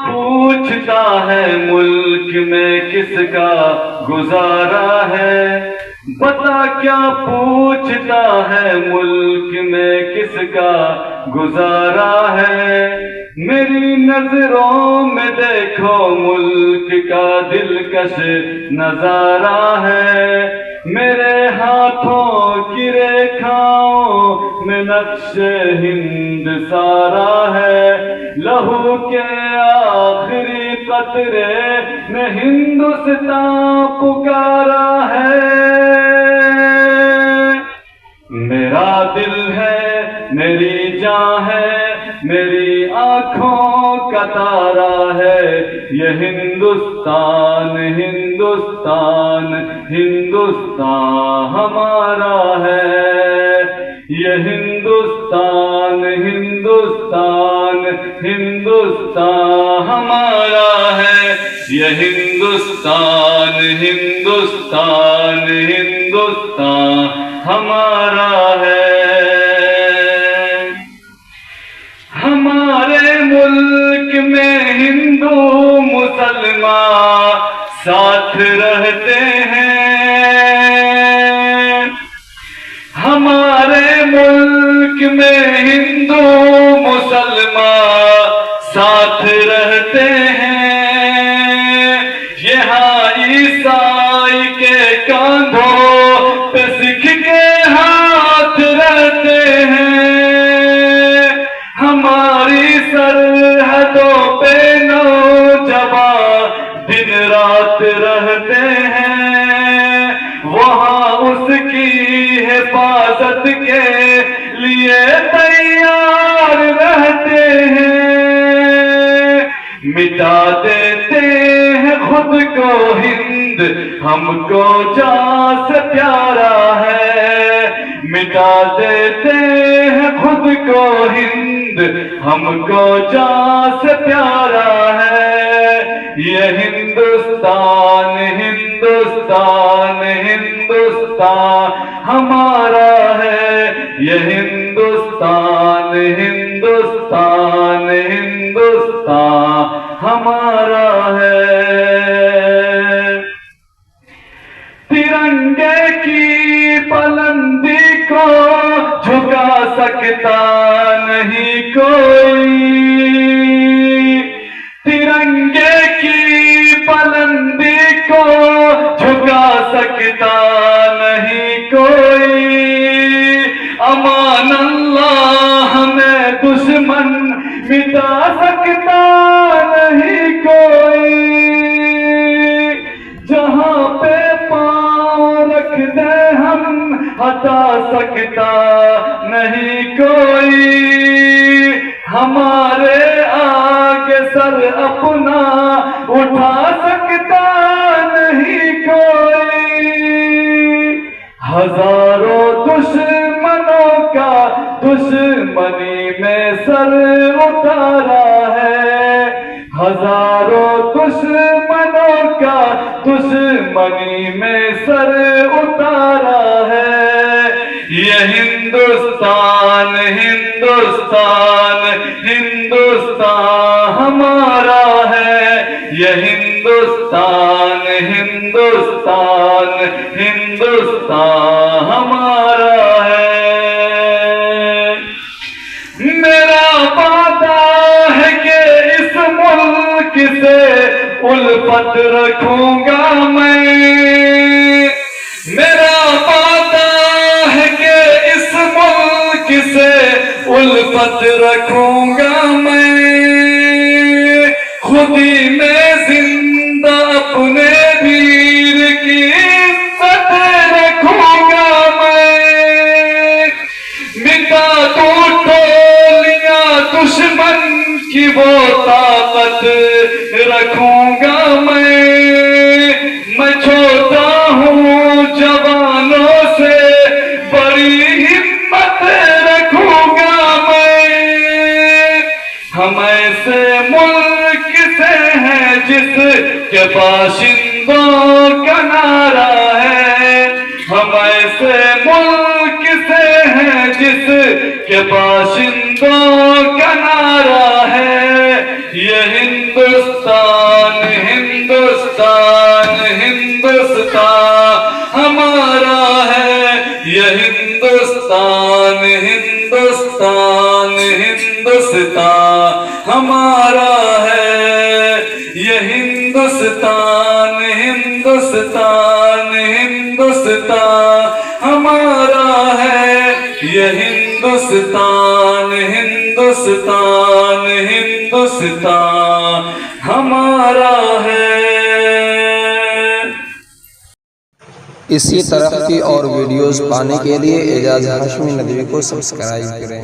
پوچھتا ہے ملک میں کس کا گزارا ہے، بتا کیا پوچھتا ہے ملک میں کس کا گزارا ہے۔ میری نظروں میں دیکھو ملک کا دلکش نظارہ ہے، میرے ہاتھوں کی ریکھاؤں میں نقش ہند سارا ہے، لہو کے آخری قطرے میں ہندوستان پکارا ہے۔ میرا دل ہے، میری جان ہے، میری آنکھوں کا تارا ہے، یہ ہندوستان ہندوستان ہندوستان ہمارا ہے، یہ ہندوستان ہندوستان ہندوستان ہمارا ہے، یہ ہندوستان ہندوستان ہندوستان ہمارا ہے۔ ہمارے ملک میں ہندو مسلمان ساتھ رہتے ہیں، ہمارے ملک میں ہندو مسلمان ساتھ رہتے ہیں، یہاں عیسائی کے کاندھوں پہ سکھ کے ہاتھ رہتے ہیں، ہماری سرحدوں پہ نوجوان دن رات رہتے ہیں، وہاں اس کی حفاظت کے لیے تیار رہتے ہیں، مٹا دیتے ہیں خود کو ہند ہم کو جان سے پیارا ہے، مٹا دیتے ہیں خود کو ہند ہم کو جان سے پیارا ہے، یہ ہندوستان ہندوستان ہندوستان ہمارا ہے، یہ ہندوستان ہندوستان ہندوستان ہمارا ہے۔ ترنگے کی بلندی کو جھکا سکتا نہیں کوئی، ترنگے کی بلندی کو جھکا سکتا نہیں کوئی، امان اللہ ہمیں دشمن مٹا سکتا نہیں کوئی، جہاں پہ پاؤں رکھ دے ہم ہٹا سکتا نہیں کوئی، ہمارے آگے سر اپنا اٹھا سکتا نہیں کوئی، ہزاروں دشمنوں کا دشمنی میں سر اتارا ہے، ہزاروں دشمنوں کا دشمنی میں سر اتارا ہے، یہ ہندوستان ہندوستان ہندوستان ہمارا ہے، یہ ہندوستان ہندوستان ہندوستان ہمارا ہے۔ میرا وعدہ ہے کہ اس ملک سے الفت رکھوں گا میں، میرا وعدہ ہے کہ اس ملک سے الفت رکھوں گا میں، خودی میں زندہ اپنے ویر کی عزت رکھوں گا میں، مٹا دوں ٹولیاں دشمن کی وہ طاقت رکھوں گا میں چھوٹا ہوں جوانوں سے بڑی ہمت رکھوں گا میں، ہم ایسے ملک سے ہیں جس کے باشندوں کا نعرہ ہے، ہم ایسے ملک سے ہیں جس کے باشندوں کا نعرہ ہے، یہ ہندوستان ہندوستان ہندوستان ہمارا ہے، یہ ہندوستان ہندوستان ہندوستان ہمارا ہے، یہ ہندوستان ہندوستان ہندوستان ہمارا ہے، یہ ہندوستان ہندوستان ہندوستان ہمارا ہے۔ اسی طرح کی اور ویڈیوز پانے کے لیے اعجاز ہاشمی ندوی کو سبسکرائب کریں۔